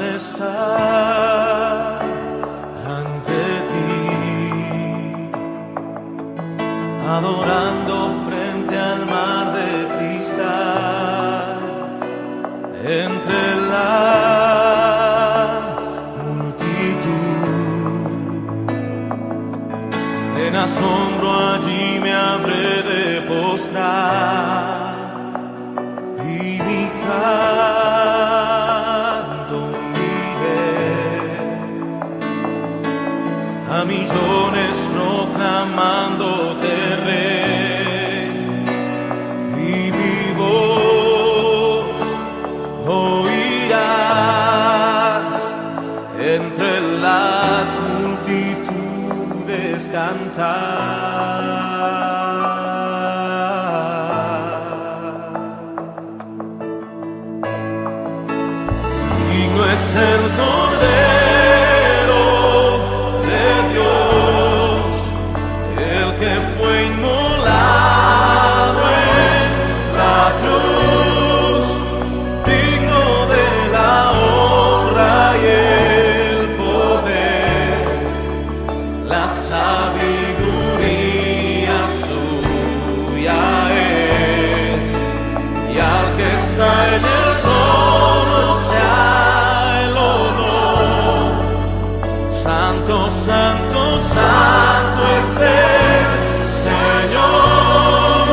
estar ante ti, adorando frente al mar de cristal, entre la multitud, en asombro allí me habré de postrar y mi canto a millones proclamándote Rey, y mi voz oirás entre las multitudes cantar. Digno es el Cordero de Dios, el que fue inmolado en la cruz, digno de la honra y el poder, la sabiduría suya es, y al que está en el trono sea el honor. Santo, santo, santo es el Señor,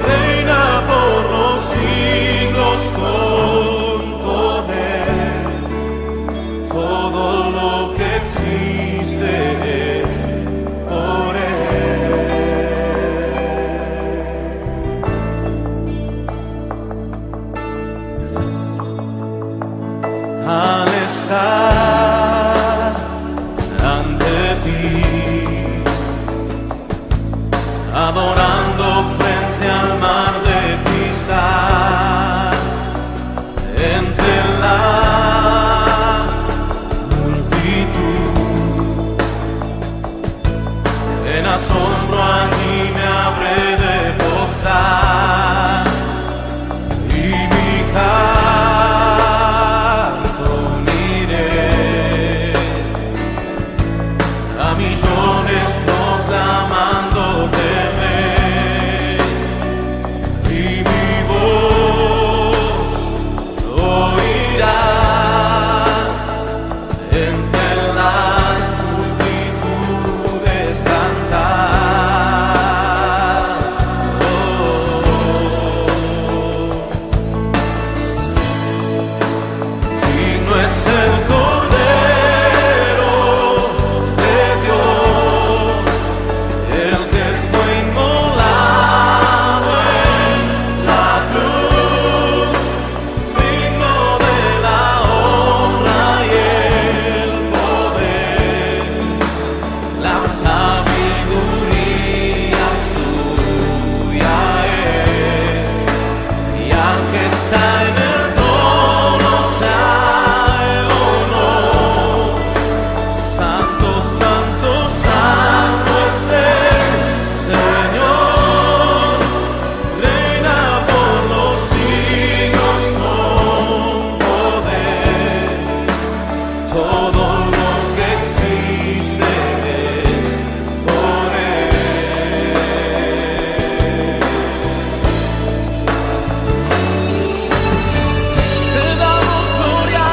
reina por los siglos con poder. Todo lo que existe es por Él. Al estar ante ti, adorando frente al mar de cristal, entre la multitud, en asombro allí me habré de postrar y mi canto uniré a millones proclamándote Rey, y mi voz oirás entre las multitudes cantar. Digno es el Cordero de Dios, el que fue inmolado en la cruz, digno de la honra y el poder, la sabiduría suya es, y al que está en el trono sea el honor. Santo, santo, santo es el Señor, reina por los siglos con poder. Todo lo que existe es por Él. Te damos gloria,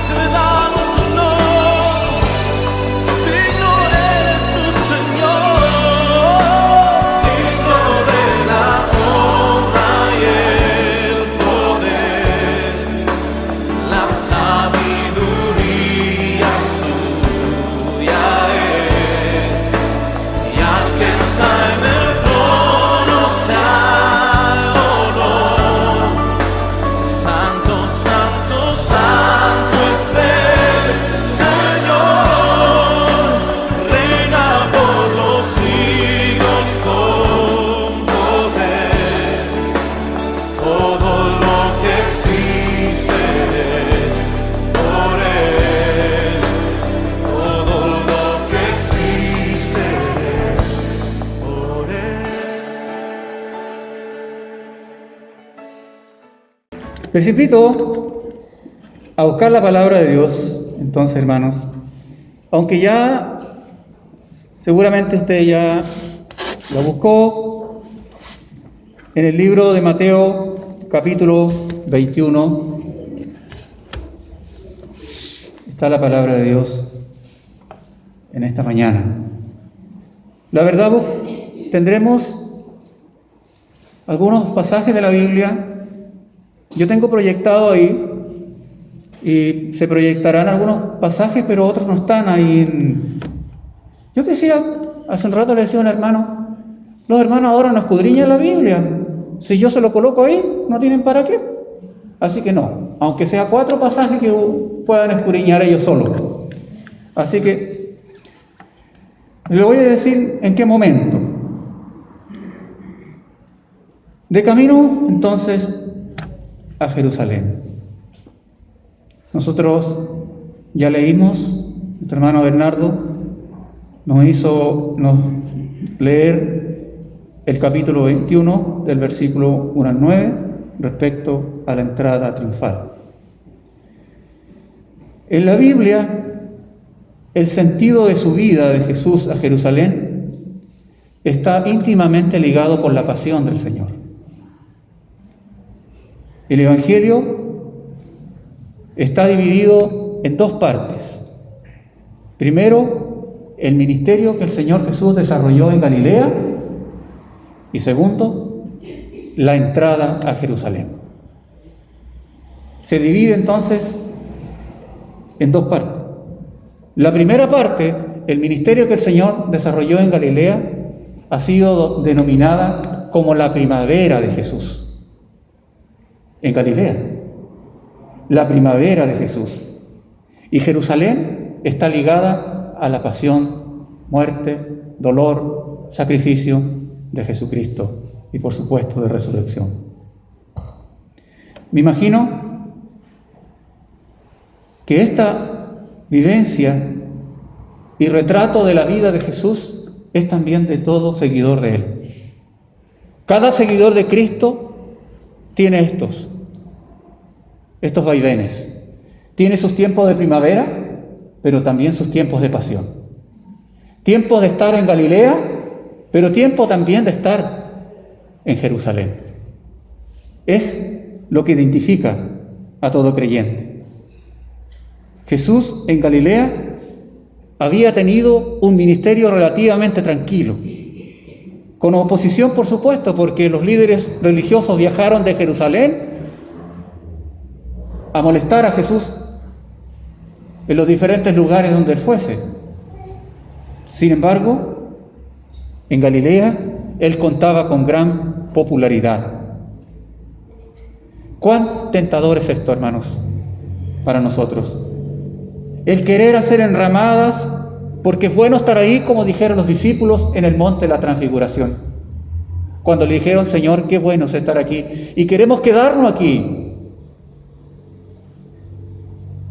te damos honor, digno eres tu Señor, digno de la honra y el poder, la sabiduría suya es, y al que está en el trono sea el honor. Santo, santo, santo es el Señor, reina por los siglos con poder. Todo lo que existe es por Él. Todo lo que existe es por Él. Principito, a buscar la palabra de Dios. Entonces, hermanos, aunque ya seguramente usted ya la buscó en el libro de Mateo, capítulo 21, está la palabra de Dios en esta mañana. La verdad, tendremos algunos pasajes de la Biblia. Yo tengo proyectado ahí, y se proyectarán algunos pasajes, pero otros no están ahí. Yo decía, hace un rato le decía a un hermano, los hermanos ahora no escudriñan la Biblia. Si yo se lo coloco ahí, no tienen para qué. Así que no, aunque sea 4 pasajes que puedan escudriñar ellos solos. Así que le voy a decir en qué momento. De camino, entonces, a Jerusalén. Nosotros ya leímos, nuestro hermano Bernardo nos hizo leer el capítulo 21 del versículo 1 al 9 respecto a la entrada triunfal. En la Biblia, el sentido de su vida de Jesús a Jerusalén está íntimamente ligado con la pasión del Señor. El Evangelio está dividido en 2 partes. Primero, el ministerio que el Señor Jesús desarrolló en Galilea, y segundo, la entrada a Jerusalén. Se divide entonces en 2 partes. La primera parte, el ministerio que el Señor desarrolló en Galilea, ha sido denominada como la primavera de Jesús. En Galilea. La primavera de Jesús. Y Jerusalén está ligada a la pasión, muerte, dolor, sacrificio de Jesucristo y por supuesto de resurrección. Me imagino que esta vivencia y retrato de la vida de Jesús es también de todo seguidor de Él. Cada seguidor de Cristo tiene estos vaivenes. Tiene sus tiempos de primavera, pero también sus tiempos de pasión. Tiempos de estar en Galilea, pero tiempo también de estar en Jerusalén. Es lo que identifica a todo creyente. Jesús en Galilea había tenido un ministerio relativamente tranquilo, con oposición, por supuesto, porque los líderes religiosos viajaron de Jerusalén a molestar a Jesús en los diferentes lugares donde Él fuese. Sin embargo, en Galilea, Él contaba con gran popularidad. ¿Cuán tentador es esto, hermanos, para nosotros? El querer hacer enramadas, porque es bueno estar ahí, como dijeron los discípulos en el monte de la Transfiguración. Cuando le dijeron, Señor, qué bueno es estar aquí, y queremos quedarnos aquí.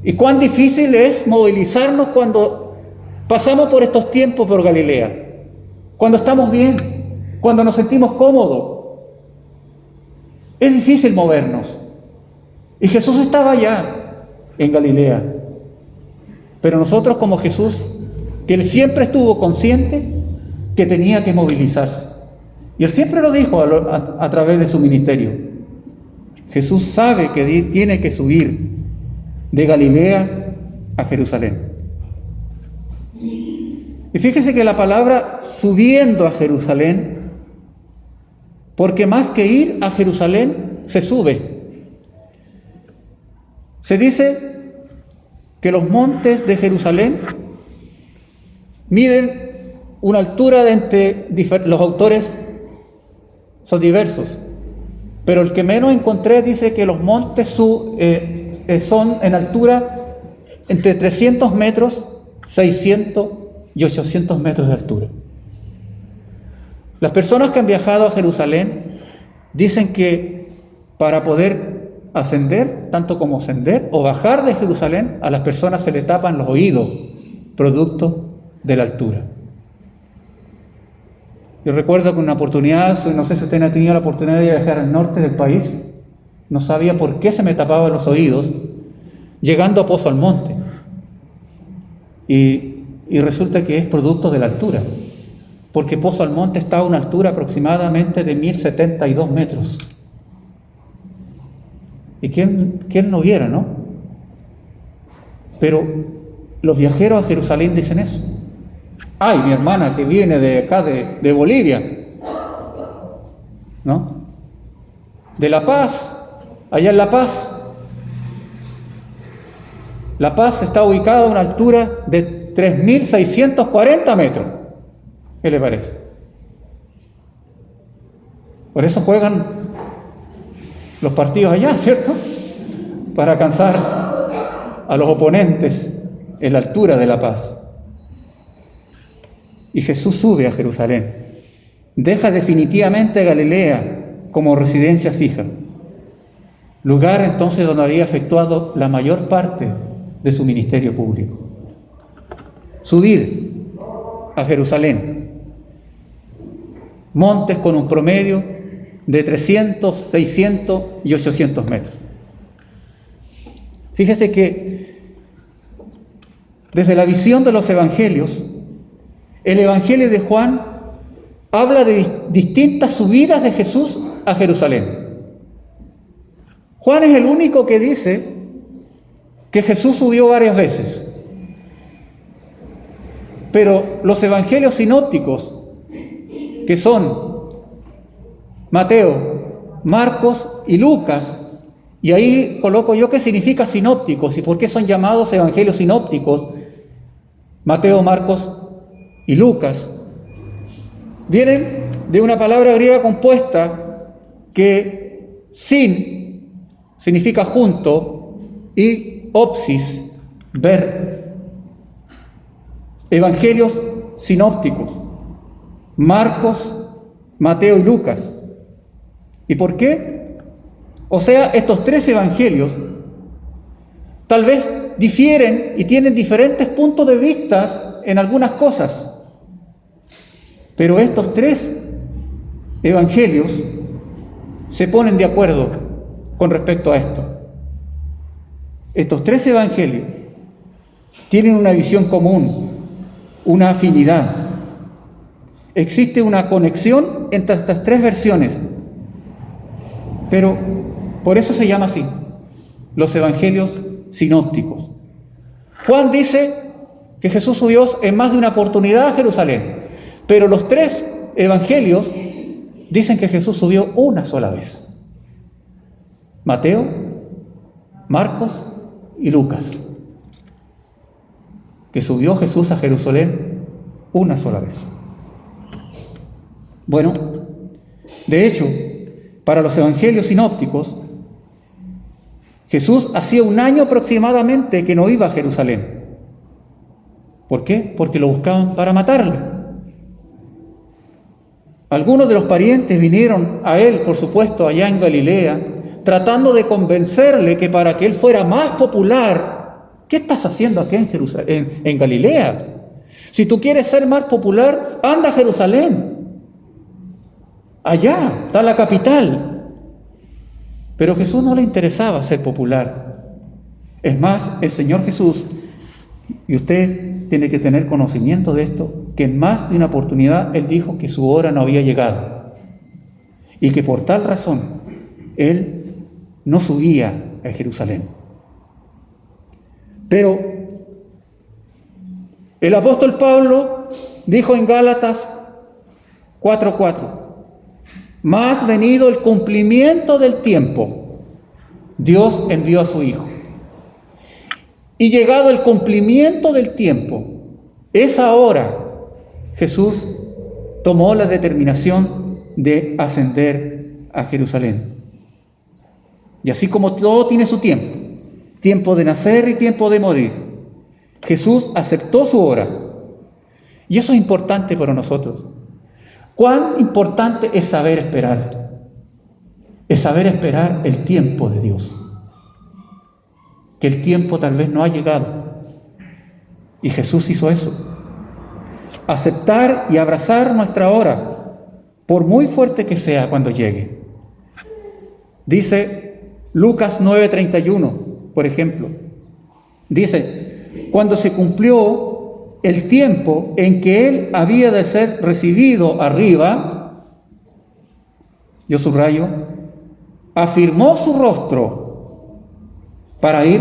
Y cuán difícil es movilizarnos cuando pasamos por estos tiempos por Galilea, cuando estamos bien, cuando nos sentimos cómodos. Es difícil movernos. Y Jesús estaba allá, en Galilea. Pero nosotros como Jesús, que Él siempre estuvo consciente que tenía que movilizarse. Y Él siempre lo dijo a través de su ministerio. Jesús sabe que tiene que subir de Galilea a Jerusalén. Y fíjese que la palabra subiendo a Jerusalén, porque más que ir a Jerusalén, se sube. Se dice que los montes de Jerusalén miden una altura de los autores son diversos, pero el que menos encontré dice que los montes son en altura entre 300 metros, 600 y 800 metros de altura. Las personas que han viajado a Jerusalén dicen que para poder ascender, tanto como ascender o bajar de Jerusalén, a las personas se les tapan los oídos, producto de la altura. Yo recuerdo que una oportunidad, no sé si usted ha tenido la oportunidad de viajar al norte del país, no sabía por qué se me tapaban los oídos, llegando a Pozo Almonte. Y resulta que es producto de la altura, porque Pozo Almonte está a una altura aproximadamente de 1072 metros. ¿Y quién no viera, no? Pero los viajeros a Jerusalén dicen eso. Ay, mi hermana que viene de acá, de Bolivia, ¿no? De La Paz, allá en La Paz. La Paz está ubicada a una altura de 3.640 metros. ¿Qué le parece? Por eso juegan los partidos allá, ¿cierto? Para alcanzar a los oponentes en la altura de La Paz. Y Jesús sube a Jerusalén. Deja definitivamente Galilea como residencia fija, lugar entonces donde había efectuado la mayor parte de su ministerio público. Subir a Jerusalén, montes con un promedio de 300, 600 y 800 metros. Fíjese que desde la visión de los evangelios, el Evangelio de Juan habla de distintas subidas de Jesús a Jerusalén. Juan es el único que dice que Jesús subió varias veces. Pero los evangelios sinópticos, que son Mateo, Marcos y Lucas, y ahí coloco yo qué significa sinópticos y por qué son llamados evangelios sinópticos, Mateo, Marcos y Lucas, vienen de una palabra griega compuesta que sin significa junto y opsis, ver. Evangelios sinópticos, Marcos, Mateo y Lucas. ¿Y por qué? O sea, estos tres evangelios tal vez difieren y tienen diferentes puntos de vista en algunas cosas, pero estos tres evangelios se ponen de acuerdo con respecto a esto. Estos tres evangelios tienen una visión común, una afinidad. Existe una conexión entre estas tres versiones, pero por eso se llama así, los evangelios sinópticos. Juan dice que Jesús subió en más de una oportunidad a Jerusalén, pero los tres evangelios dicen que Jesús subió una sola vez. Mateo, Marcos y Lucas. Que subió Jesús a Jerusalén una sola vez. Bueno, de hecho, para los evangelios sinópticos, Jesús hacía un año aproximadamente que no iba a Jerusalén. ¿Por qué? Porque lo buscaban para matarle. Algunos de los parientes vinieron a él, por supuesto, allá en Galilea, tratando de convencerle que para que él fuera más popular, ¿qué estás haciendo aquí en Galilea? Si tú quieres ser más popular, anda a Jerusalén. Allá está la capital. Pero a Jesús no le interesaba ser popular. Es más, el Señor Jesús, y usted tiene que tener conocimiento de esto, que en más de una oportunidad Él dijo que su hora no había llegado. Y que por tal razón, Él no subía a Jerusalén. Pero el apóstol Pablo dijo en Gálatas 4:4, mas venido el cumplimiento del tiempo, Dios envió a su Hijo. Y llegado el cumplimiento del tiempo, esa hora, Jesús tomó la determinación de ascender a Jerusalén. Y así como todo tiene su tiempo, tiempo de nacer y tiempo de morir, Jesús aceptó su hora. Y eso es importante para nosotros. ¿Cuán importante es saber esperar? Es saber esperar el tiempo de Dios. Que el tiempo tal vez no ha llegado. Y Jesús hizo eso. Aceptar y abrazar nuestra hora, por muy fuerte que sea cuando llegue. Dice Lucas 9:31, por ejemplo, Dice, cuando se cumplió el tiempo en que él había de ser recibido arriba, yo subrayo, afirmó su rostro para ir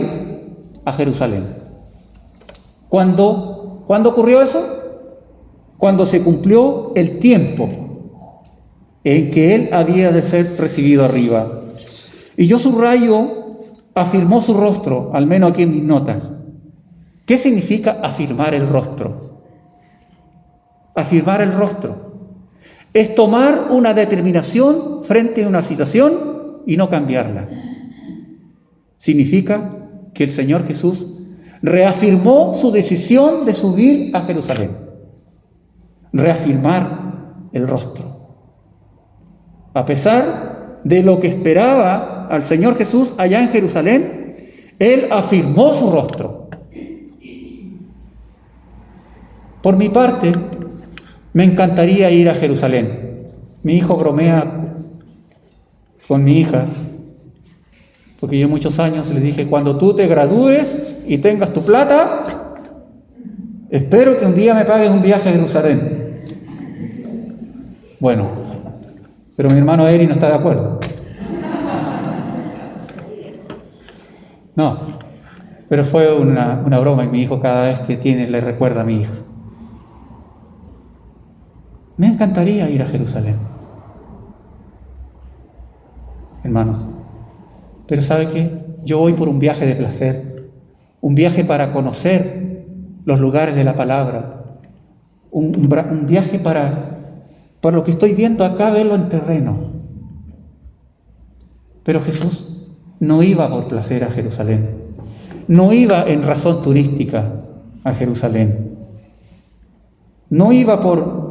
a Jerusalén. ¿Cuándo ocurrió eso? Cuando se cumplió el tiempo en que él había de ser recibido arriba. Y yo subrayo, afirmó su rostro, al menos aquí en mis notas. ¿Qué significa afirmar el rostro? Afirmar el rostro es tomar una determinación frente a una situación y no cambiarla. Significa que el Señor Jesús reafirmó su decisión de subir a Jerusalén. Reafirmar el rostro. A pesar de lo que esperaba al Señor Jesús allá en Jerusalén, Él afirmó su rostro. Por mi parte, me encantaría ir a Jerusalén. Mi hijo bromea con mi hija, porque yo muchos años le dije, cuando tú te gradúes y tengas tu plata, espero que un día me pagues un viaje a Jerusalén. Bueno, pero mi hermano Eri no está de acuerdo. No, pero fue una broma y mi hijo cada vez que tiene le recuerda a mi hija. Me encantaría ir a Jerusalén, hermanos, pero ¿sabe qué? Yo voy por un viaje de placer, un viaje para conocer los lugares de la palabra, un viaje para lo que estoy viendo acá, verlo en terreno. Pero Jesús no iba por placer a Jerusalén, no iba en razón turística a Jerusalén, no iba por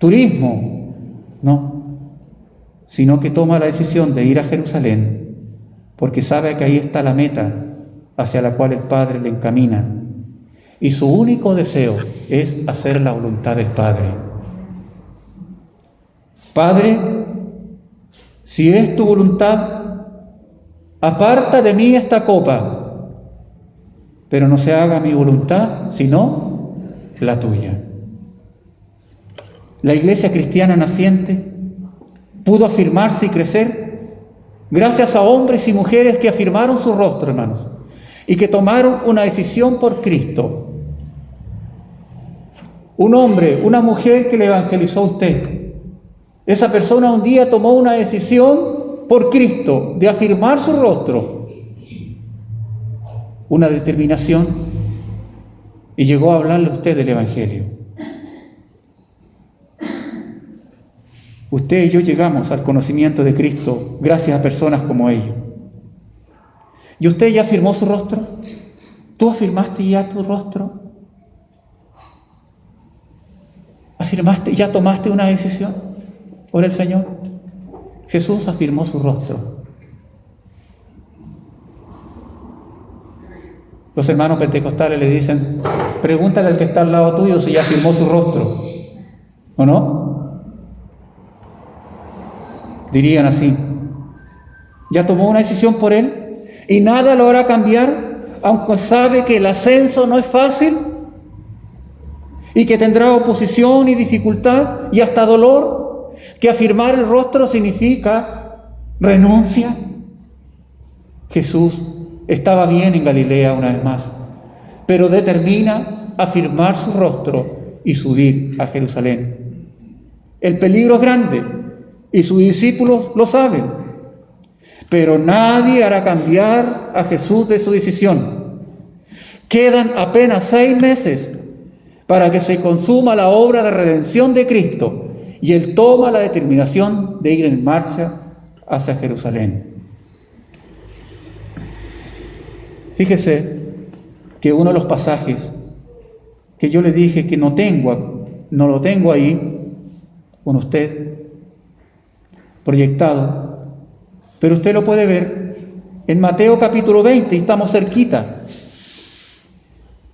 turismo, no, sino que toma la decisión de ir a Jerusalén porque sabe que ahí está la meta hacia la cual el Padre le encamina y su único deseo es hacer la voluntad del Padre. Padre, si es tu voluntad, aparta de mí esta copa, pero no se haga mi voluntad, sino la tuya. La iglesia cristiana naciente pudo afirmarse y crecer gracias a hombres y mujeres que afirmaron su rostro, hermanos, y que tomaron una decisión por Cristo. Un hombre, una mujer que le evangelizó a usted, esa persona un día tomó una decisión por Cristo de afirmar su rostro, una determinación, y llegó a hablarle a usted del Evangelio. Usted y yo llegamos al conocimiento de Cristo gracias a personas como ellos. ¿Y usted ya afirmó su rostro? ¿Tú afirmaste ya tu rostro? ¿Afirmaste, ya tomaste una decisión por el Señor? Jesús afirmó su rostro. Los hermanos pentecostales le dicen, pregúntale al que está al lado tuyo si ya afirmó su rostro, ¿o no? Dirían así, ya tomó una decisión por él y nada lo hará cambiar, aunque sabe que el ascenso no es fácil y que tendrá oposición y dificultad y hasta dolor, que afirmar el rostro significa renuncia. Jesús estaba bien en Galilea una vez más, pero determina afirmar su rostro y subir a Jerusalén. El peligro es grande y sus discípulos lo saben, pero nadie hará cambiar a Jesús de su decisión. Quedan apenas 6 meses para que se consuma la obra de redención de Cristo y Él toma la determinación de ir en marcha hacia Jerusalén. Fíjese que uno de los pasajes que yo le dije que no lo tengo ahí con usted proyectado, pero usted lo puede ver en Mateo capítulo 20, y estamos cerquita.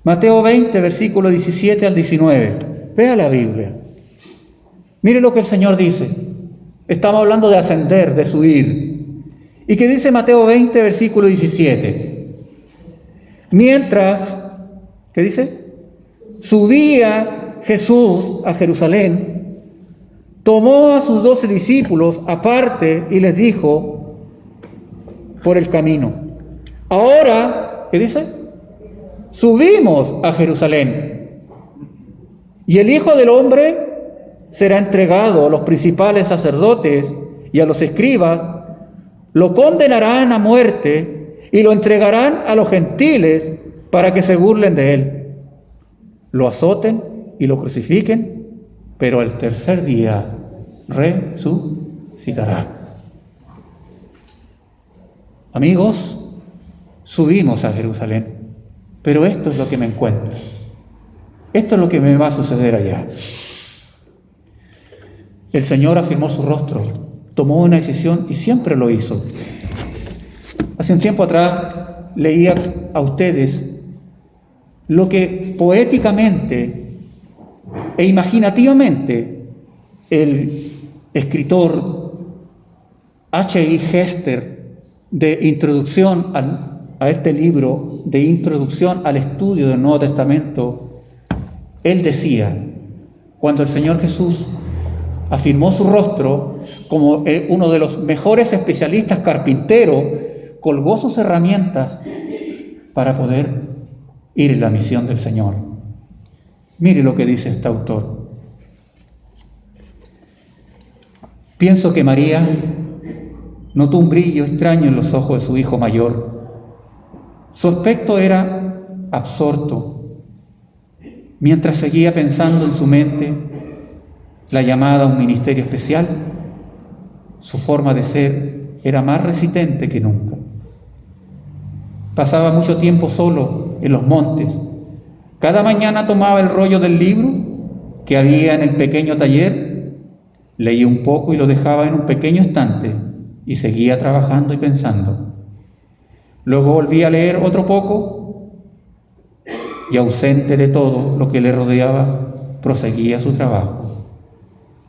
Mateo 20, versículo 17 al 19. Vea la Biblia. Mire lo que el Señor dice. Estamos hablando de ascender, de subir. ¿Y qué dice Mateo 20, versículo 17? Mientras, ¿qué dice? Subía Jesús a Jerusalén, tomó a sus 12 discípulos aparte y les dijo por el camino: ahora, ¿qué dice? Subimos a Jerusalén, y el Hijo del Hombre será entregado a los principales sacerdotes y a los escribas, lo condenarán a muerte y lo entregarán a los gentiles para que se burlen de él, lo azoten y lo crucifiquen, pero al tercer día resucitará. Amigos, subimos a Jerusalén, pero esto es lo que me encuentro. Esto es lo que me va a suceder allá. El Señor afirmó su rostro, tomó una decisión y siempre lo hizo. Hace un tiempo atrás leía a ustedes lo que poéticamente e imaginativamente el escritor H.I. Hester, de introducción a este libro, de introducción al estudio del Nuevo Testamento, él decía, cuando el Señor Jesús afirmó su rostro como uno de los mejores especialistas carpinteros, colgó sus herramientas para poder ir en la misión del Señor. Mire lo que dice este autor. Pienso que María notó un brillo extraño en los ojos de su hijo mayor. Su aspecto era absorto, mientras seguía pensando en su mente la llamada a un ministerio especial. Su forma de ser era más resistente que nunca. Pasaba mucho tiempo solo en los montes. Cada mañana tomaba el rollo del libro que había en el pequeño taller, leía un poco y lo dejaba en un pequeño estante y seguía trabajando y pensando. Luego volvía a leer otro poco y, ausente de todo lo que le rodeaba, proseguía su trabajo.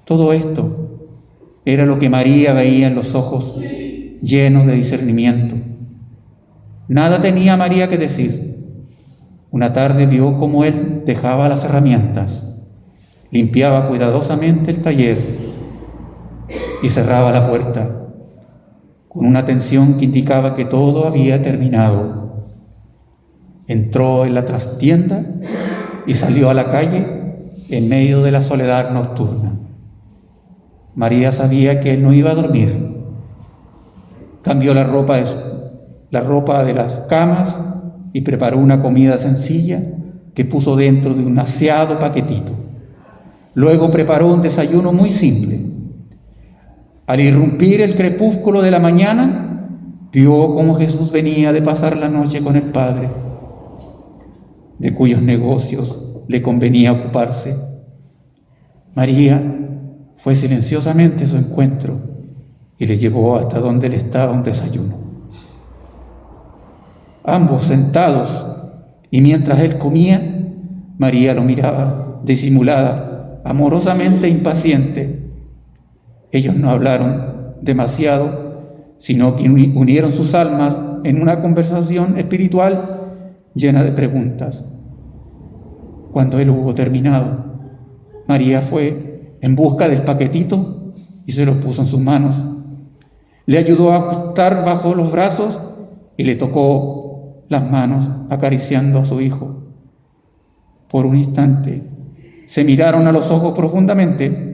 Todo esto era lo que María veía en los ojos llenos de discernimiento. Nada tenía María que decir. Una tarde vio cómo él dejaba las herramientas, limpiaba cuidadosamente el taller y cerraba la puerta con una tensión que indicaba que todo había terminado. Entró en la trastienda y salió a la calle en medio de la soledad nocturna. María sabía que él no iba a dormir. Cambió la ropa de las camas y preparó una comida sencilla que puso dentro de un aseado paquetito. Luego preparó un desayuno muy simple. Al irrumpir el crepúsculo de la mañana, vio cómo Jesús venía de pasar la noche con el Padre, de cuyos negocios le convenía ocuparse. María fue silenciosamente a su encuentro y le llevó hasta donde él estaba un desayuno. Ambos sentados, y mientras él comía, María lo miraba, disimulada, amorosamente impaciente. Ellos no hablaron demasiado, sino que unieron sus almas en una conversación espiritual llena de preguntas. Cuando él hubo terminado, María fue en busca del paquetito y se lo puso en sus manos. Le ayudó a acostar bajo los brazos y le tocó las manos acariciando a su hijo. Por un instante se miraron a los ojos profundamente.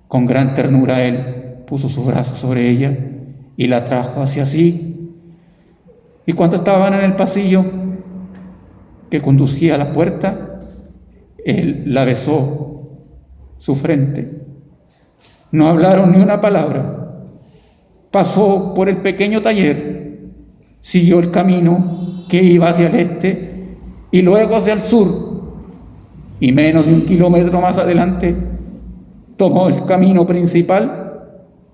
Con gran ternura él puso sus brazos sobre ella y la trajo hacia sí. Y cuando estaban en el pasillo que conducía a la puerta, él la besó su frente. No hablaron ni una palabra. Pasó por el pequeño taller, siguió el camino que iba hacia el este y luego hacia el sur, y menos de 1 kilómetro más adelante tomó el camino principal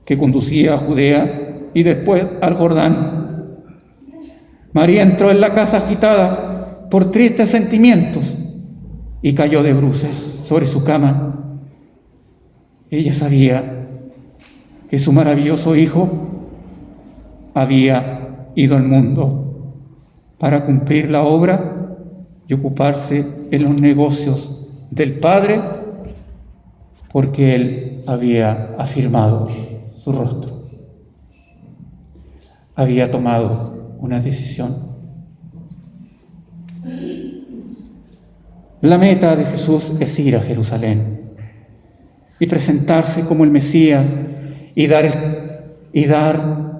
que conducía a Judea y después al Jordán. María entró en la casa agitada por tristes sentimientos y cayó de bruces sobre su cama. Ella sabía que su maravilloso hijo había ido al mundo para cumplir la obra y ocuparse en los negocios del Padre, porque Él había afirmado su rostro, había tomado una decisión. La meta de Jesús es ir a Jerusalén y presentarse como el Mesías y dar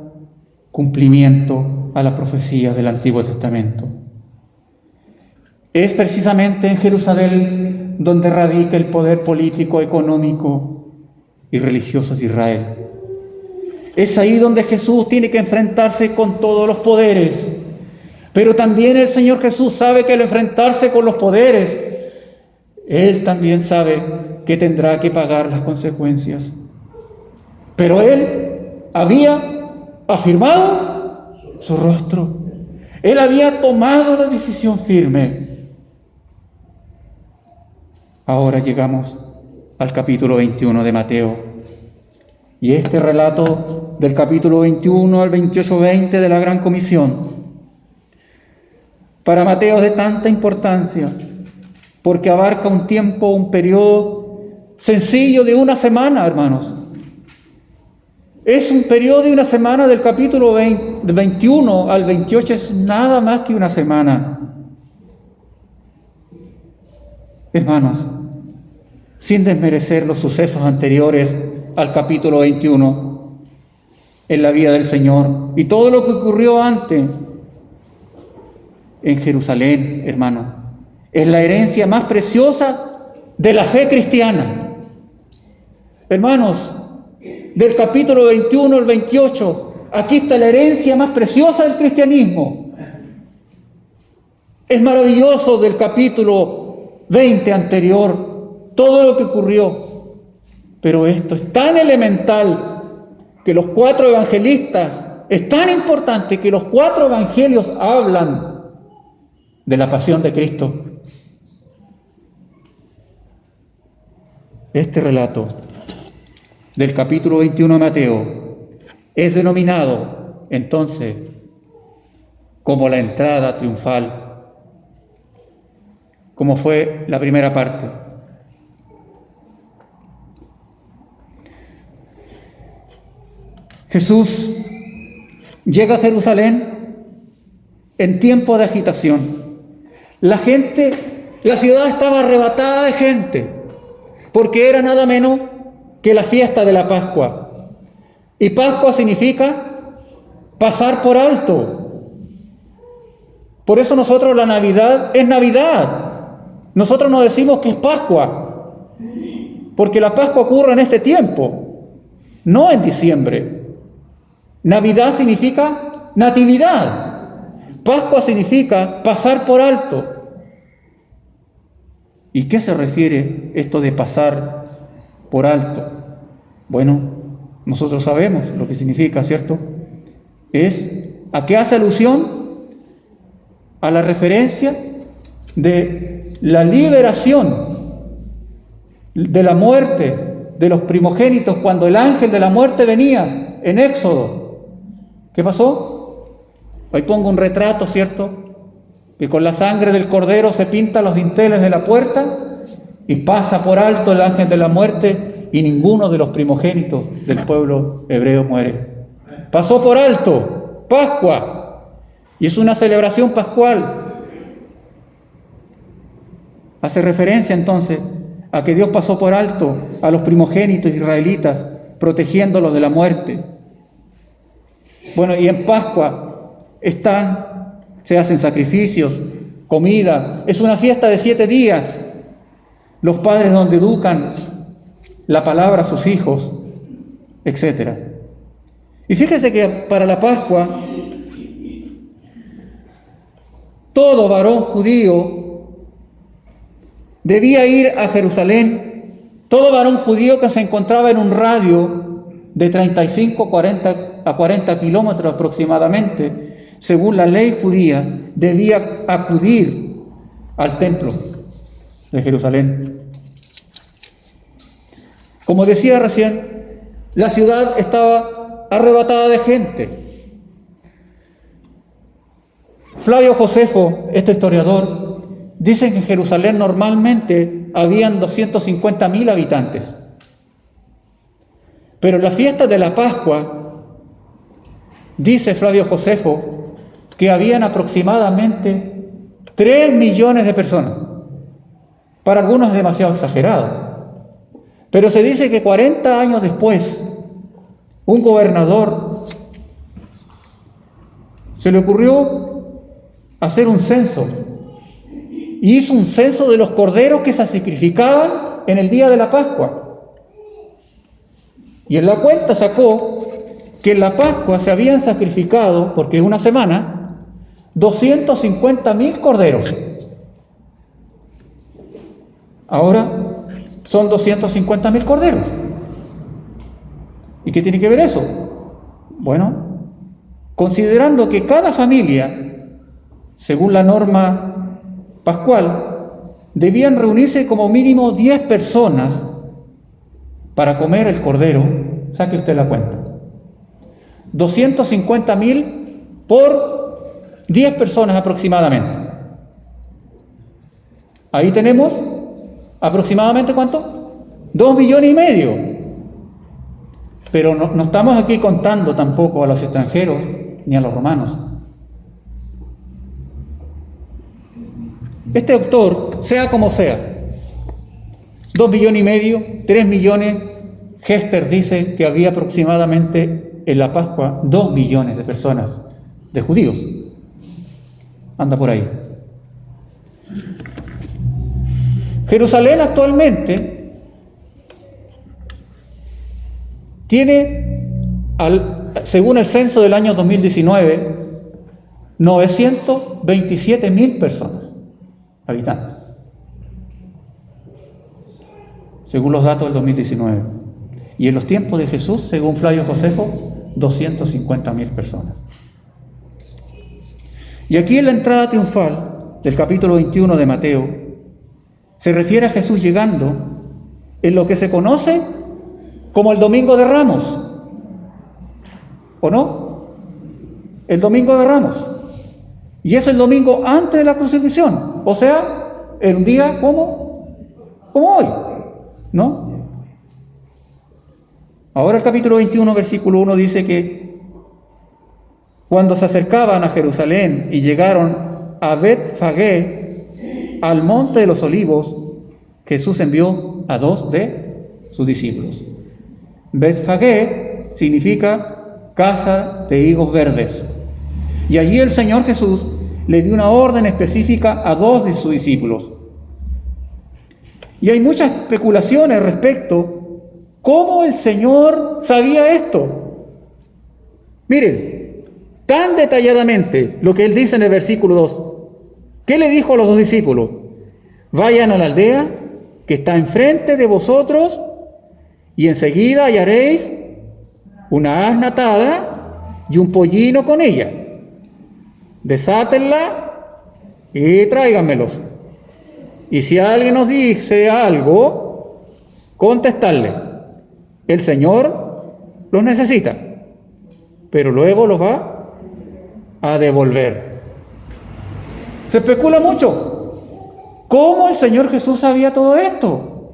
cumplimiento a la profecía del Antiguo Testamento. Es precisamente en Jerusalén donde radica el poder político, económico y religioso de Israel. Es ahí donde Jesús tiene que enfrentarse con todos los poderes. Pero también el Señor Jesús sabe que al enfrentarse con los poderes, Él también sabe que tendrá que pagar las consecuencias. Pero Él había afirmado su rostro. Él había tomado la decisión firme. Ahora llegamos al capítulo 21 de Mateo. Y este relato del capítulo 21 al 28-20 de la Gran Comisión, para Mateo es de tanta importancia, porque abarca un tiempo, un periodo sencillo de una semana, hermanos. Es un periodo de una semana, del capítulo 21 al 28, es nada más que una semana. Hermanos, sin desmerecer los sucesos anteriores al capítulo 21 en la vida del Señor y todo lo que ocurrió antes en Jerusalén, hermanos, es la herencia más preciosa de la fe cristiana. Hermanos, del capítulo 21 al 28, aquí está la herencia más preciosa del cristianismo. Es maravilloso del capítulo 20 anterior, todo lo que ocurrió. Pero esto es tan elemental que los 4 evangelistas, es tan importante que los 4 evangelios hablan de la pasión de Cristo. Este relato del capítulo 21 de Mateo es denominado entonces como la entrada triunfal, como fue la primera parte. Jesús llega a Jerusalén en tiempo de agitación. La ciudad estaba arrebatada de gente, porque era nada menos que la fiesta de la Pascua. Y Pascua significa pasar por alto. Por eso nosotros la Navidad es Navidad. Nosotros no decimos que es Pascua, porque la Pascua ocurre en este tiempo, no en diciembre. Navidad significa natividad. Pascua significa pasar por alto. ¿Y qué se refiere esto de pasar por alto? Bueno, nosotros sabemos lo que significa, ¿cierto? ¿A qué hace alusión? A la referencia de la liberación de la muerte de los primogénitos cuando el ángel de la muerte venía en Éxodo. ¿Qué pasó? Ahí pongo un retrato, ¿cierto? Que con la sangre del cordero se pintan los dinteles de la puerta y pasa por alto el ángel de la muerte y ninguno de los primogénitos del pueblo hebreo muere. Pasó por alto, Pascua, y es una celebración pascual. Hace referencia entonces a que Dios pasó por alto a los primogénitos israelitas, protegiéndolos de la muerte. Bueno, y en Pascua se hacen sacrificios, comida, es una fiesta de 7 días. Los padres donde educan la palabra a sus hijos, etc. Y fíjese que para la Pascua, todo varón judío debía ir a Jerusalén, todo varón judío que se encontraba en un radio de 35 a 40 kilómetros aproximadamente, según la ley judía, debía acudir al templo de Jerusalén. Como decía recién, la ciudad estaba arrebatada de gente. Flavio Josefo, este historiador, dice que en Jerusalén normalmente habían 250.000 habitantes. Pero en la fiesta de la Pascua, dice Flavio Josefo, que habían aproximadamente 3 millones de personas. Para algunos es demasiado exagerado. Pero se dice que 40 años después, un gobernador se le ocurrió hacer un censo. Y hizo un censo de los corderos que se sacrificaban en el día de la Pascua. Y en la cuenta sacó que en la Pascua se habían sacrificado, porque es una semana, 250.000 corderos. Ahora son 250.000 corderos. ¿Y qué tiene que ver eso? Bueno, considerando que cada familia, según la norma pascual, debían reunirse como mínimo 10 personas para comer el cordero, saque usted la cuenta. 250.000 por 10 personas aproximadamente. Ahí tenemos aproximadamente ¿cuánto? 2,5 millones. Pero no estamos aquí contando tampoco a los extranjeros ni a los romanos. Este autor, sea como sea, 2,5 millones, 3 millones, Hester dice que había aproximadamente en la Pascua 2 millones de personas, de judíos. Anda por ahí. Jerusalén actualmente tiene, según el censo del año 2019, 927.000 personas, habitantes, según los datos del 2019. Y en los tiempos de Jesús, según Flavio Josefo, 250.000 personas. Y aquí en la entrada triunfal del capítulo 21 de Mateo, se refiere a Jesús llegando en lo que se conoce como el Domingo de Ramos. ¿O no? El Domingo de Ramos. Y es el domingo antes de la crucifixión. O sea, en un día como hoy, ¿no? Ahora el capítulo 21, versículo 1 dice que cuando se acercaban a Jerusalén y llegaron a Betfagé, al monte de los olivos, Jesús envió a 2 de sus discípulos. Betfagé significa casa de higos verdes. Y allí el Señor Jesús le dio una orden específica a 2 de sus discípulos. Y hay muchas especulaciones respecto cómo el Señor sabía esto. Miren, tan detalladamente lo que Él dice en el versículo 2. ¿Qué le dijo a los 2 discípulos? Vayan a la aldea que está enfrente de vosotros y enseguida hallaréis una asna atada y un pollino con ella. Desátenla y tráiganmelos. Y si alguien nos dice algo, contestadle: el Señor los necesita, pero luego los va a devolver. Se especula mucho. ¿Cómo el Señor Jesús sabía todo esto?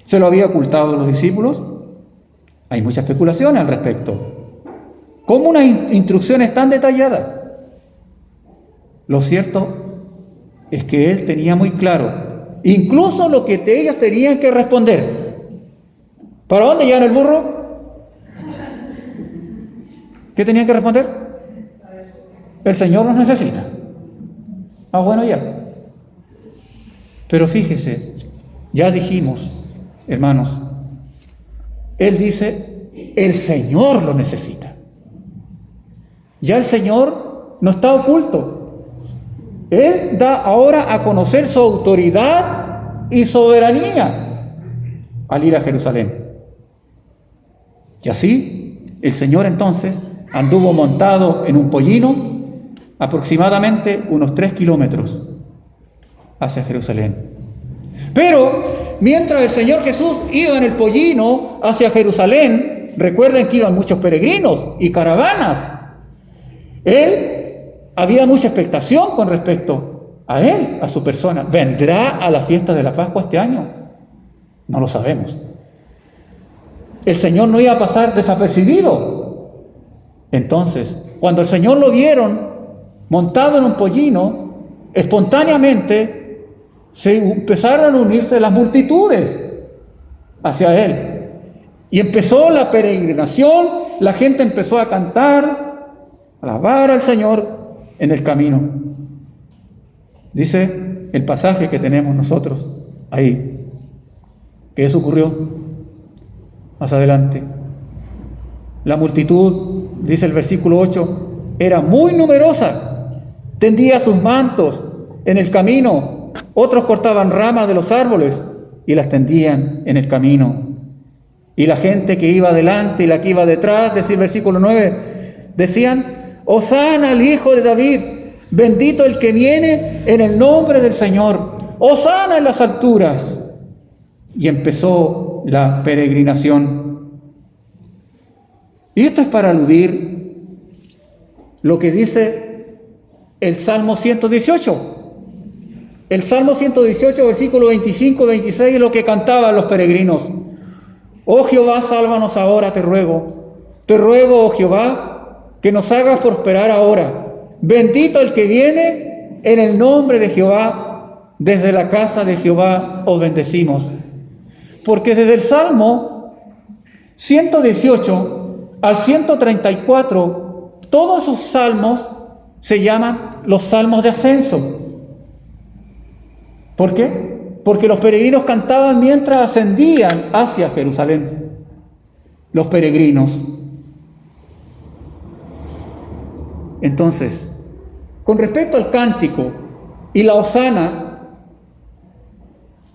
¿Se lo había ocultado a los discípulos? Hay muchas especulaciones al respecto. ¿Cómo unas instrucciones tan detalladas? Lo cierto es que Él tenía muy claro, incluso lo que ellos tenían que responder. ¿Para dónde llevan el burro? ¿Qué tenían que responder? El Señor nos necesita. Ah, bueno, ya. Pero fíjese, ya dijimos, hermanos, Él dice, el Señor lo necesita. Ya el Señor no está oculto. Él da ahora a conocer su autoridad y soberanía al ir a Jerusalén. Y así, el Señor entonces anduvo montado en un pollino aproximadamente unos 3 kilómetros hacia Jerusalén. Pero mientras el Señor Jesús iba en el pollino hacia Jerusalén, recuerden que iban muchos peregrinos y caravanas, Él había mucha expectación con respecto a él, a su persona. ¿Vendrá a la fiesta de la Pascua este año? No lo sabemos. El Señor no iba a pasar desapercibido. Entonces, cuando el Señor lo vieron montado en un pollino, espontáneamente se empezaron a unirse las multitudes hacia él. Y empezó la peregrinación, la gente empezó a cantar, a alabar al Señor en el camino. Dice el pasaje que tenemos nosotros ahí, que eso ocurrió más adelante. La multitud, dice el versículo 8, era muy numerosa, tendía sus mantos en el camino, otros cortaban ramas de los árboles y las tendían en el camino. Y la gente que iba adelante y la que iba detrás, decía el versículo 9, decían: Hosana al Hijo de David, bendito el que viene en el nombre del Señor, Hosana en las alturas. Y empezó la peregrinación. Y esto es para aludir lo que dice el Salmo 118. El Salmo 118, versículo 25 y 26 es lo que cantaban los peregrinos. Oh Jehová, sálvanos ahora, te ruego, oh Jehová, que nos hagas prosperar ahora. Bendito el que viene en el nombre de Jehová, desde la casa de Jehová os bendecimos. Porque desde el Salmo 118 al 134, todos esos salmos se llaman los salmos de ascenso. ¿Por qué? Porque los peregrinos cantaban mientras ascendían hacia Jerusalén. Los peregrinos. Entonces, con respecto al cántico y la hosana,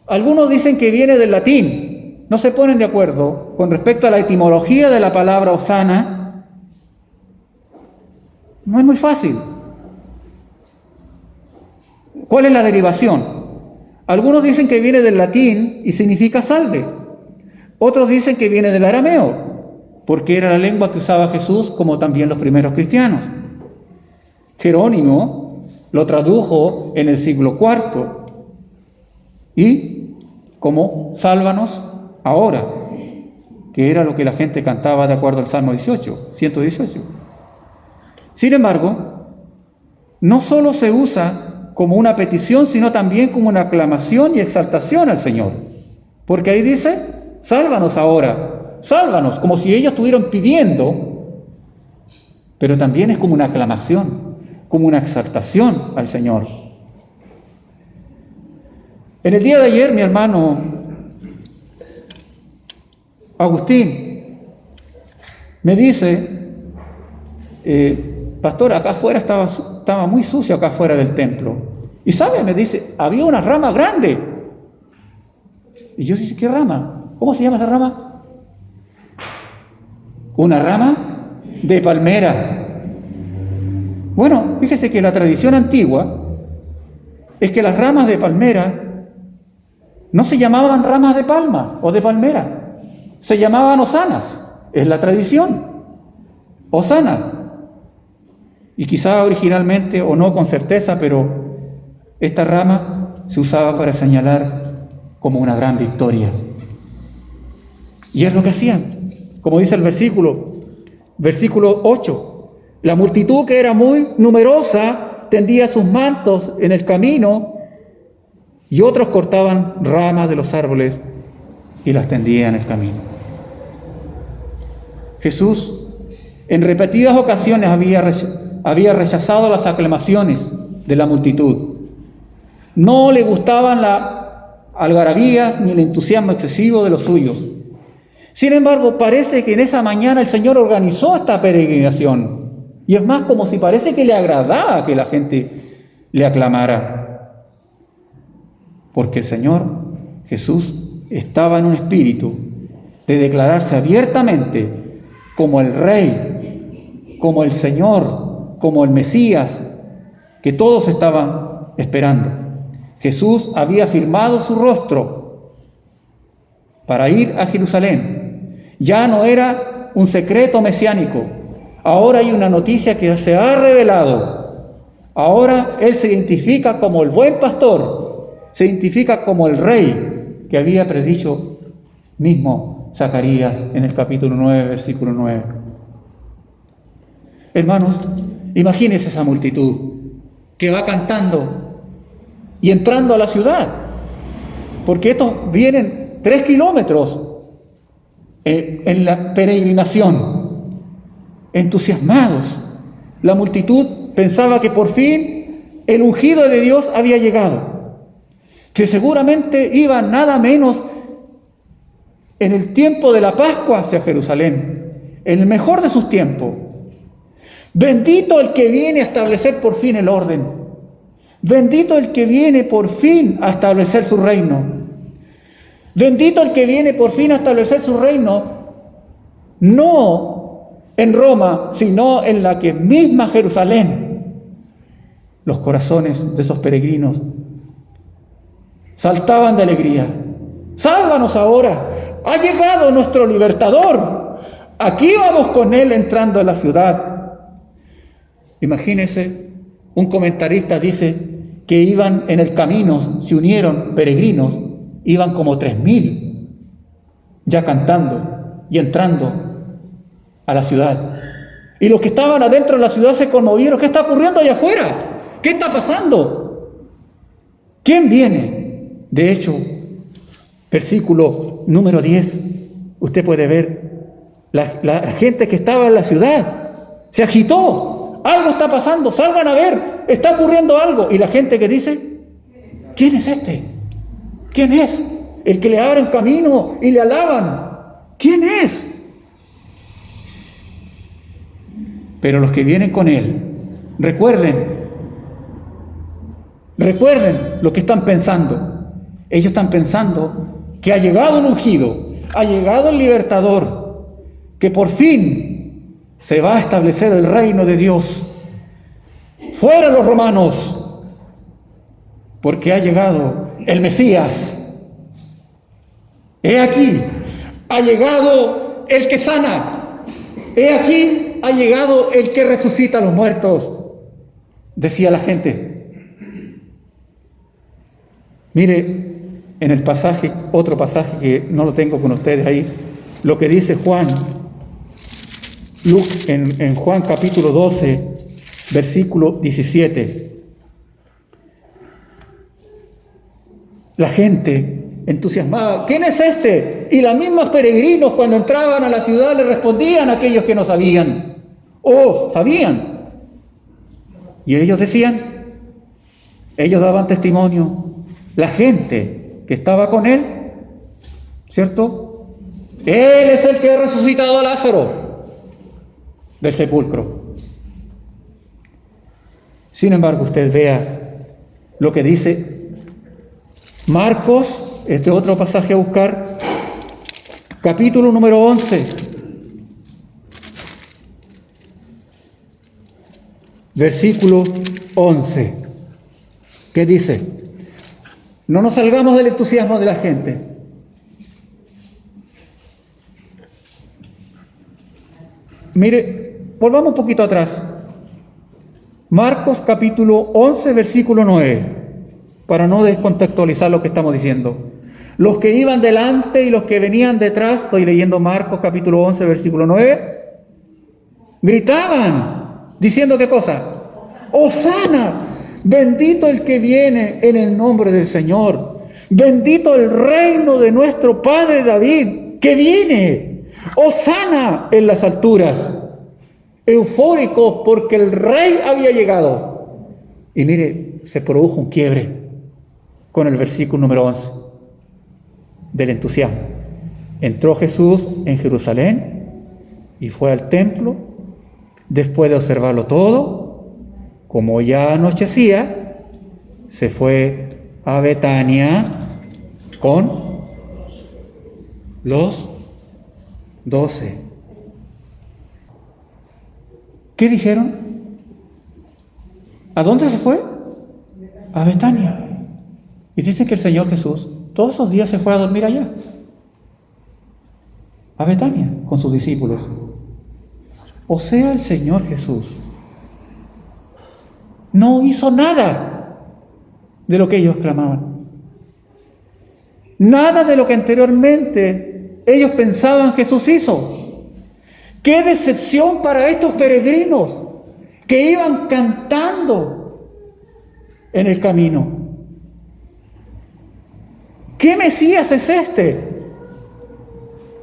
algunos dicen que viene del latín. No se ponen de acuerdo con respecto a la etimología de la palabra hosana. No es muy fácil. ¿Cuál es la derivación? Algunos dicen que viene del latín y significa salve. Otros dicen que viene del arameo, porque era la lengua que usaba Jesús, como también los primeros cristianos. Jerónimo lo tradujo en el siglo IV y como sálvanos ahora, que era lo que la gente cantaba de acuerdo al Salmo 118. Sin embargo, no solo se usa como una petición, sino también como una aclamación y exaltación al Señor. Porque ahí dice, sálvanos ahora, sálvanos, como si ellos estuvieran pidiendo, pero también es como una aclamación, como una exaltación al Señor. En el día de ayer, mi hermano Agustín me dice, pastor, acá afuera estaba muy sucio acá afuera del templo. Y sabe, me dice, había una rama grande. Y yo dije, ¿qué rama? ¿Cómo se llama esa rama? Una rama de palmera. Bueno, fíjese que la tradición antigua es que las ramas de palmera no se llamaban ramas de palma o de palmera, se llamaban hosanas. Es la tradición. Hosana. Y quizá originalmente, o no con certeza, pero esta rama se usaba para señalar como una gran victoria. Y es lo que hacían. Como dice el versículo 8. La multitud, que era muy numerosa, tendía sus mantos en el camino y otros cortaban ramas de los árboles y las tendían en el camino. Jesús en repetidas ocasiones había rechazado las aclamaciones de la multitud. No le gustaban las algarabías ni el entusiasmo excesivo de los suyos. Sin embargo, parece que en esa mañana el Señor organizó esta peregrinación. Y es más, como si parece que le agradaba que la gente le aclamara. Porque el Señor Jesús estaba en un espíritu de declararse abiertamente como el Rey, como el Señor, como el Mesías, que todos estaban esperando. Jesús había firmado su rostro para ir a Jerusalén. Ya no era un secreto mesiánico. Ahora hay una noticia que se ha revelado Ahora Él se identifica como el buen pastor, se identifica como el rey que había predicho mismo Zacarías en el capítulo 9, versículo 9. Hermanos, imagínense esa multitud que va cantando y entrando a la ciudad, porque estos vienen 3 kilómetros en la peregrinación, entusiasmados. La multitud pensaba que por fin el ungido de Dios había llegado, que seguramente iba nada menos en el tiempo de la Pascua hacia Jerusalén, en el mejor de sus tiempos. Bendito el que viene a establecer por fin el orden. Bendito el que viene por fin a establecer su reino. Bendito el que viene por fin a establecer su reino, no en Roma, sino en la que misma Jerusalén. Los corazones de esos peregrinos saltaban de alegría. ¡Sálvanos ahora! ¡Ha llegado nuestro libertador! Aquí vamos con él entrando a la ciudad. Imagínense, un comentarista dice que iban en el camino, se unieron peregrinos, iban como 3.000, ya cantando y entrando a la ciudad. Y los que estaban adentro de la ciudad se conmovieron. ¿Qué está ocurriendo allá afuera? ¿Qué está pasando? ¿Quién viene? De hecho, versículo número 10, usted puede ver la gente que estaba en la ciudad se agitó. Algo está pasando, salgan a ver, está ocurriendo algo. Y la gente que dice, ¿quién es este? ¿Quién es? El que le abre un camino y le alaban. ¿Quién es? Pero los que vienen con él, recuerden lo que están pensando. Ellos están pensando que ha llegado el ungido, ha llegado el libertador, que por fin se va a establecer el reino de Dios. ¡Fuera los romanos! Porque ha llegado el Mesías. He aquí, ha llegado el que sana. He aquí, ha llegado el que resucita a los muertos. Decía la gente. Mire, en el pasaje, otro pasaje que no lo tengo con ustedes ahí, lo que dice Juan, en Juan capítulo 12, versículo 17. La gente entusiasmada, ¿quién es este? Y los mismos peregrinos cuando entraban a la ciudad le respondían a aquellos que no sabían. ¡Oh, sabían! Y ellos decían, ellos daban testimonio. La gente que estaba con él, ¿cierto? Él es el que ha resucitado a Lázaro del sepulcro. Sin embargo, usted vea lo que dice Marcos, este otro pasaje a buscar, capítulo número 11, versículo 11. ¿Qué dice? No nos salgamos del entusiasmo de la gente. Mire, volvamos un poquito atrás. Marcos capítulo 11, versículo 9, para no descontextualizar lo que estamos diciendo. Los que iban delante y los que venían detrás, estoy leyendo Marcos capítulo 11, versículo 9, gritaban, diciendo ¿qué cosa? ¡Hosana! Bendito el que viene en el nombre del Señor. Bendito el reino de nuestro Padre David, que viene. ¡Hosana en las alturas! Eufóricos porque el rey había llegado. Y mire, se produjo un quiebre con el versículo número 11 del entusiasmo. Entró Jesús en Jerusalén y fue al templo. Después de observarlo todo, como ya anochecía, se fue a Betania con los 12. ¿Qué dijeron? ¿A dónde se fue? A Betania. Y dicen que el Señor Jesús todos esos días se fue a dormir allá, a Betania, con sus discípulos. O sea, el Señor Jesús no hizo nada de lo que ellos clamaban. Nada de lo que anteriormente ellos pensaban Jesús hizo. ¡Qué decepción para estos peregrinos que iban cantando en el camino! ¿Qué Mesías es este?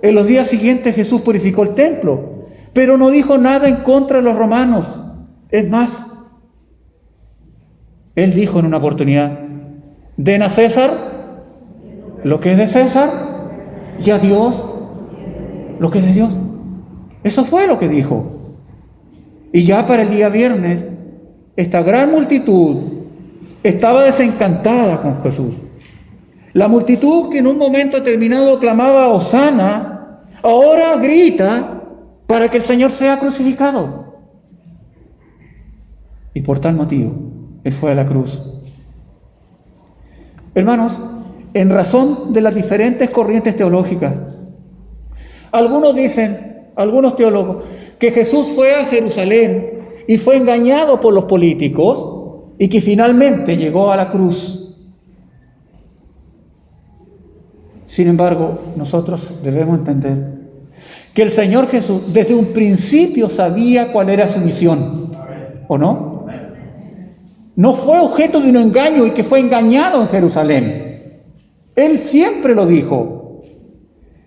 En los días siguientes Jesús purificó el templo, pero no dijo nada en contra de los romanos. Es más, Él dijo en una oportunidad: den a César lo que es de César y a Dios lo que es de Dios. Eso fue lo que dijo. Y ya para el día viernes, esta gran multitud estaba desencantada con Jesús. La multitud que en un momento determinado clamaba Hosana, ahora grita para que el Señor sea crucificado. Y por tal motivo, Él fue a la cruz. Hermanos, en razón de las diferentes corrientes teológicas, algunos dicen, algunos teólogos, que Jesús fue a Jerusalén y fue engañado por los políticos y que finalmente llegó a la cruz. Sin embargo, nosotros debemos entender que el Señor Jesús desde un principio sabía cuál era su misión, ¿o no? No fue objeto de un engaño y que fue engañado en Jerusalén. Él siempre lo dijo.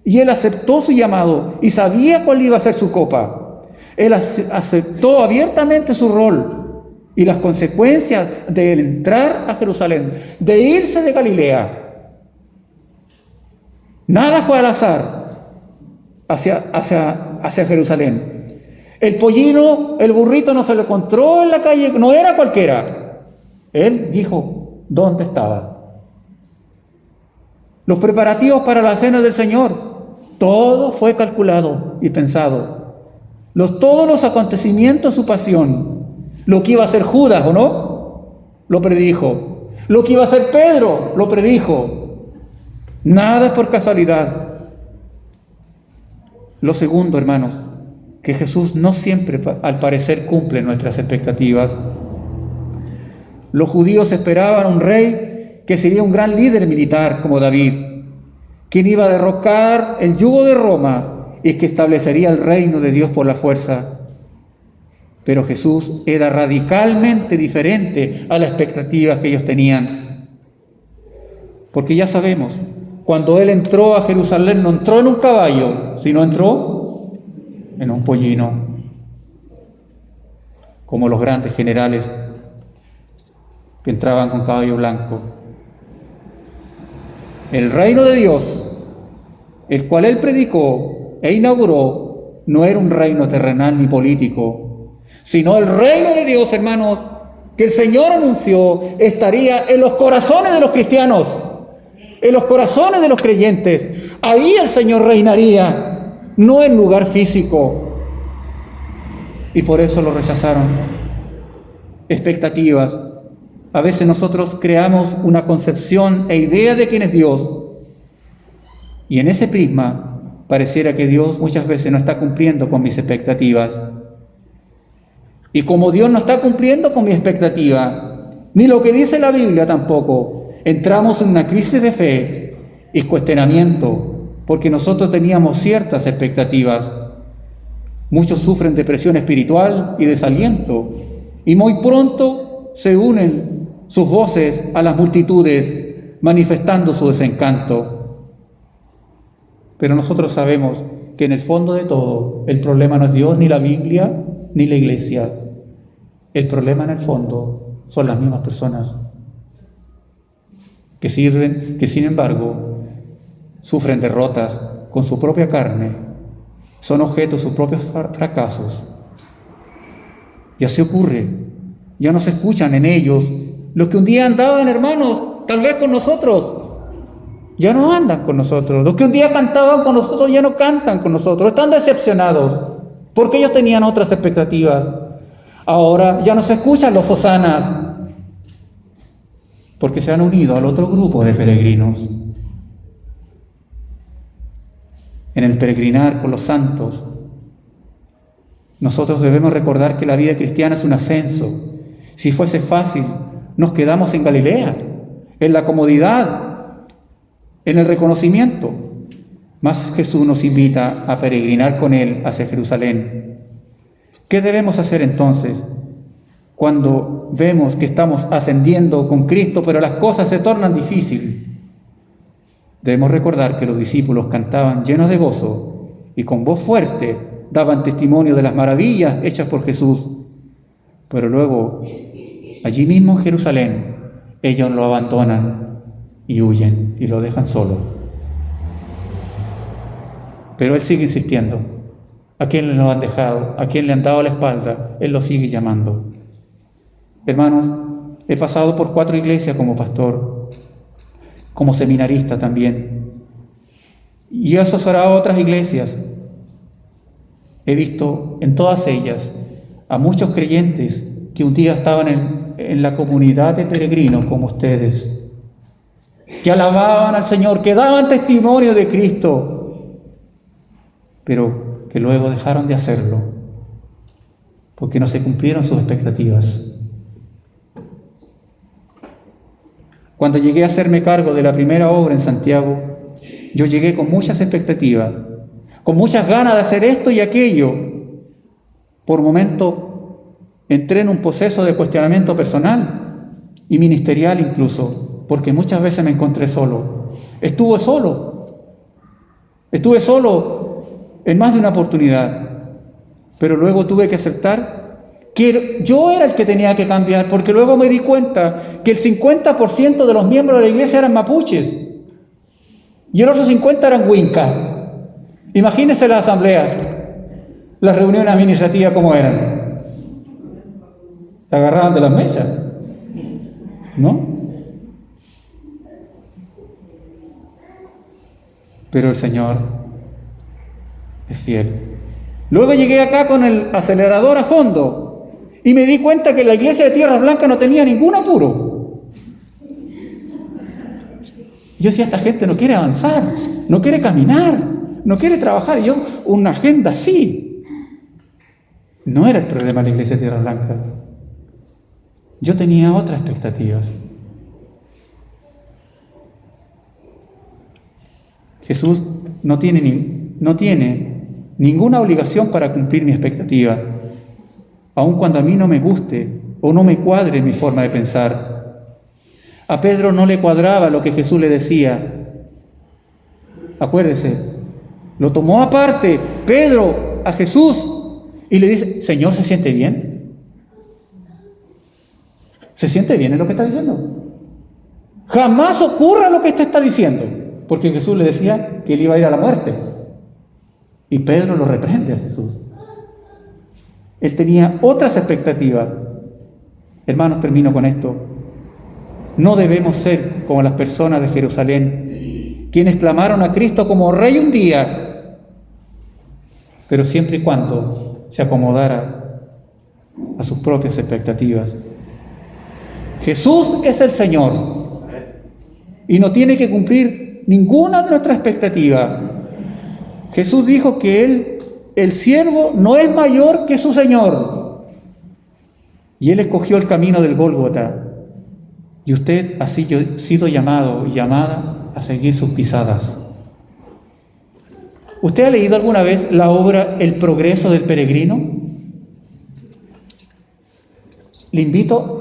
Y Él aceptó su llamado y sabía cuál iba a ser su copa. Él aceptó abiertamente su rol y las consecuencias de él entrar a Jerusalén, de irse de Galilea. Nada fue al azar hacia Jerusalén. El pollino, el burrito no se lo encontró en la calle, no era cualquiera. Él dijo dónde estaba. Los preparativos para la cena del Señor, todo fue calculado y pensado. Todos los acontecimientos de su pasión, lo que iba a hacer Judas, ¿o no? Lo predijo. Lo que iba a hacer Pedro, lo predijo. Nada es por casualidad. Lo segundo, hermanos, que Jesús no siempre, al parecer, cumple nuestras expectativas. Los judíos esperaban un rey que sería un gran líder militar como David, quien iba a derrocar el yugo de Roma y que establecería el reino de Dios por la fuerza. Pero Jesús era radicalmente diferente a las expectativas que ellos tenían. Porque ya sabemos, cuando Él entró a Jerusalén, no entró en un caballo, sino entró en un pollino, como los grandes generales que entraban con caballo blanco. El reino de Dios, el cual Él predicó e inauguró, no era un reino terrenal ni político, sino el reino de Dios, hermanos, que el Señor anunció, estaría en los corazones de los cristianos, en los corazones de los creyentes. Ahí el Señor reinaría, no en lugar físico. Y por eso lo rechazaron. Expectativas. A veces nosotros creamos una concepción e idea de quién es Dios. Y en ese prisma pareciera que Dios muchas veces no está cumpliendo con mis expectativas. Y como Dios no está cumpliendo con mi expectativa, ni lo que dice la Biblia tampoco, entramos en una crisis de fe y cuestionamiento, porque nosotros teníamos ciertas expectativas. Muchos sufren depresión espiritual y desaliento, y muy pronto se unen sus voces a las multitudes, manifestando su desencanto. Pero nosotros sabemos que en el fondo de todo, el problema no es Dios, ni la Biblia, ni la iglesia. El problema en el fondo son las mismas personas que sin embargo, sufren derrotas con su propia carne, son objeto de sus propios fracasos. Y así ocurre, ya no se escuchan en ellos los que un día andaban, hermanos, tal vez con nosotros, ya no andan con nosotros. Los que un día cantaban con nosotros ya no cantan con nosotros, están decepcionados, porque ellos tenían otras expectativas. Ahora ya no se escuchan los hosanas, porque se han unido al otro grupo de peregrinos. En el peregrinar con los santos, nosotros debemos recordar que la vida cristiana es un ascenso, Si fuese fácil, nos quedamos en Galilea, en la comodidad, en el reconocimiento. Mas Jesús nos invita a peregrinar con Él hacia Jerusalén. ¿Qué debemos hacer entonces cuando vemos que estamos ascendiendo con Cristo, pero las cosas se tornan difíciles? Debemos recordar que los discípulos cantaban llenos de gozo y con voz fuerte daban testimonio de las maravillas hechas por Jesús. Pero luego, allí mismo en Jerusalén, ellos lo abandonan y huyen y lo dejan solo. Pero Él sigue insistiendo. ¿A quién lo han dejado? ¿A quién le han dado la espalda? Él lo sigue llamando. Hermanos, he pasado por 4 iglesias como pastor, como seminarista también. Y he asesorado a otras iglesias. He visto en todas ellas a muchos creyentes que un día estaban en la comunidad de peregrinos como ustedes, que alababan al Señor, que daban testimonio de Cristo, pero que luego dejaron de hacerlo porque no se cumplieron sus expectativas. Cuando llegué a hacerme cargo de la primera obra en Santiago, yo llegué con muchas expectativas, con muchas ganas de hacer esto y aquello. Por momentos entré en un proceso de cuestionamiento personal y ministerial incluso, porque muchas veces me encontré solo. Estuve solo en más de una oportunidad, pero luego tuve que aceptar que yo era el que tenía que cambiar, porque luego me di cuenta que el 50% de los miembros de la iglesia eran mapuches y el otro 50% eran huincas. Imagínense las asambleas, las reuniones administrativas como eran. Se agarraban de las mesas, ¿no? Pero el Señor es fiel. Luego llegué acá con el acelerador a fondo y me di cuenta que la iglesia de Tierra Blanca no tenía ningún apuro. Yo decía, esta gente no quiere avanzar, no quiere caminar, no quiere trabajar. Y yo, una agenda así. No era el problema de la iglesia de Tierra Blanca. Yo tenía otras expectativas. Jesús no tiene ninguna obligación para cumplir mi expectativa, aun cuando a mí no me guste o no me cuadre mi forma de pensar. A Pedro no le cuadraba lo que Jesús le decía. Acuérdese, lo tomó aparte Pedro a Jesús y le dice, Señor, ¿se siente bien? ¿Se siente bien en lo que está diciendo? Jamás ocurra lo que usted está diciendo, porque Jesús le decía que él iba a ir a la muerte. Y Pedro lo reprende a Jesús. Él tenía otras expectativas. Hermanos, termino con esto. No debemos ser como las personas de Jerusalén, quienes clamaron a Cristo como Rey un día, pero siempre y cuando se acomodara a sus propias expectativas. Jesús es el Señor y no tiene que cumplir ninguna de nuestras expectativas. Jesús dijo que Él, el siervo, no es mayor que su Señor. Y Él escogió el camino del Gólgota. Y usted ha sido llamado y llamada a seguir sus pisadas. ¿Usted ha leído alguna vez la obra El progreso del peregrino? Le invito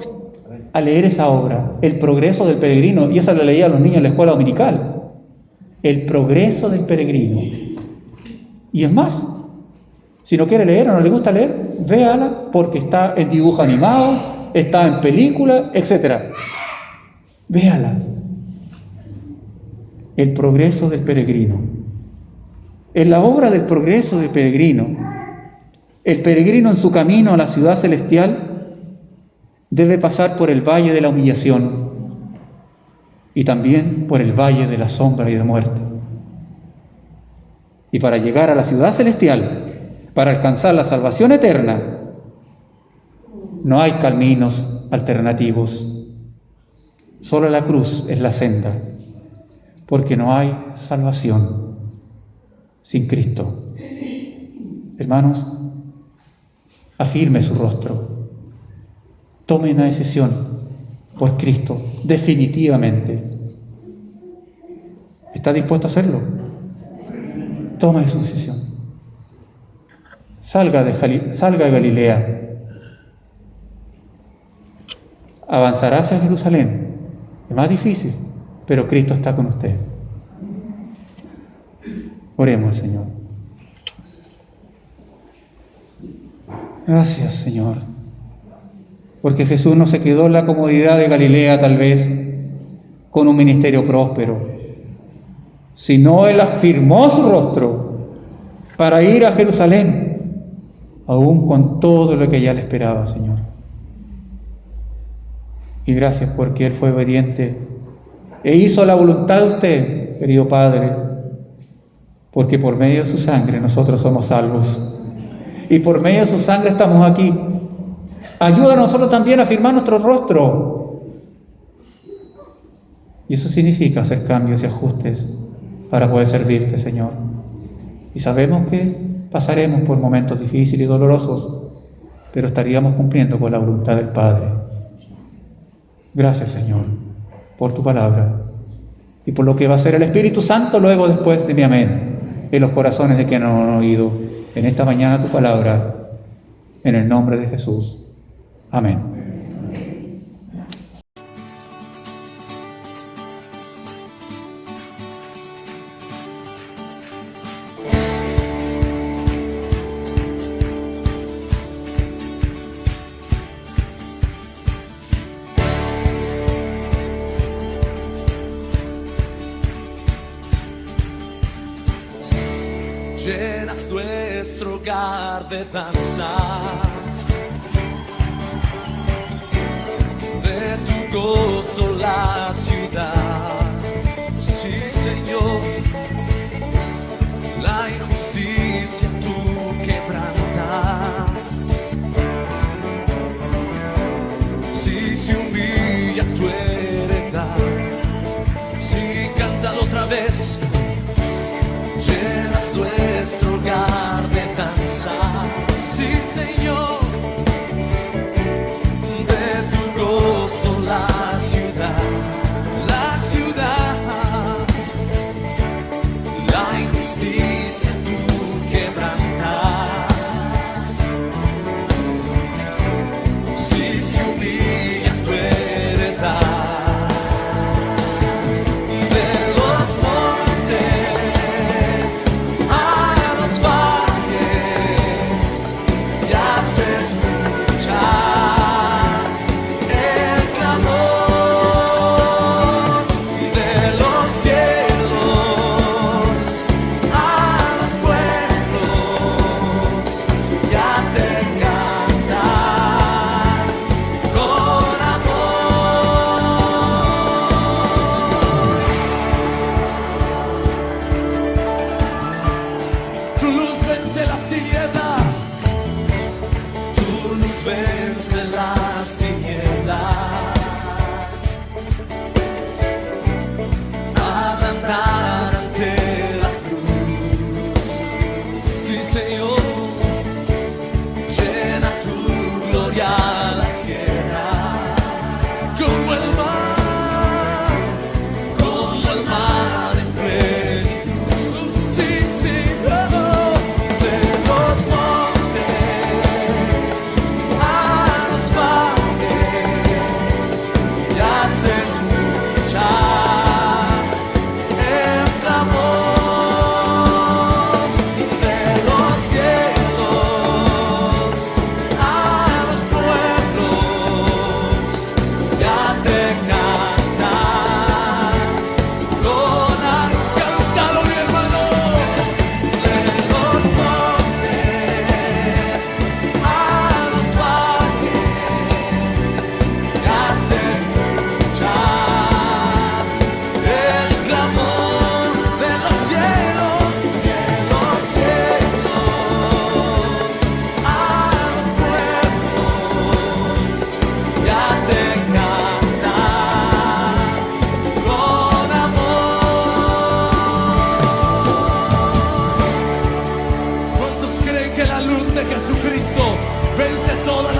a leer esa obra, El progreso del peregrino, y esa la leía a los niños en la escuela dominical. El progreso del peregrino. Y es más, si no quiere leer o no le gusta leer, véala, porque está en dibujo animado, está en película, etc. Véala. El progreso del peregrino. En la obra del progreso del peregrino, el peregrino en su camino a la ciudad celestial debe pasar por el valle de la humillación y también por el valle de la sombra y de muerte. Y para llegar a la ciudad celestial, para alcanzar la salvación eterna, no hay caminos alternativos. Solo la cruz es la senda, porque no hay salvación sin Cristo. Hermanos, afirme su rostro. Tome una decisión por Cristo, definitivamente. ¿Está dispuesto a hacerlo? Tome su decisión. Salga de Galilea. Avanzará hacia Jerusalén. Es más difícil, pero Cristo está con usted. Oremos, Señor. Gracias, Señor. Porque Jesús no se quedó en la comodidad de Galilea, tal vez, con un ministerio próspero, sino Él afirmó su rostro para ir a Jerusalén, aún con todo lo que ya le esperaba, Señor. Y gracias porque Él fue obediente e hizo la voluntad de usted, querido Padre, porque por medio de su sangre nosotros somos salvos. Y por medio de su sangre estamos aquí. Ayuda a nosotros también a afirmar nuestro rostro. Y eso significa hacer cambios y ajustes para poder servirte, Señor. Y sabemos que pasaremos por momentos difíciles y dolorosos, pero estaríamos cumpliendo con la voluntad del Padre. Gracias, Señor, por tu palabra y por lo que va a hacer el Espíritu Santo luego después de mi amén en los corazones de quienes no han oído en esta mañana tu palabra, en el nombre de Jesús. Amén. Llenas nuestro hogar de danza, de tu gozo la ciudad. Sí, Señor, la injusticia tú quebrantas. Sí, se humilla tu heredad. Sí, cántalo otra vez. Llenas nuestro hogar de danza, sí, Señor, de tu gozo la ciudad, la injusticia tú quebrantas. Sí, se humilla tu heredad. Jesucristo vence todas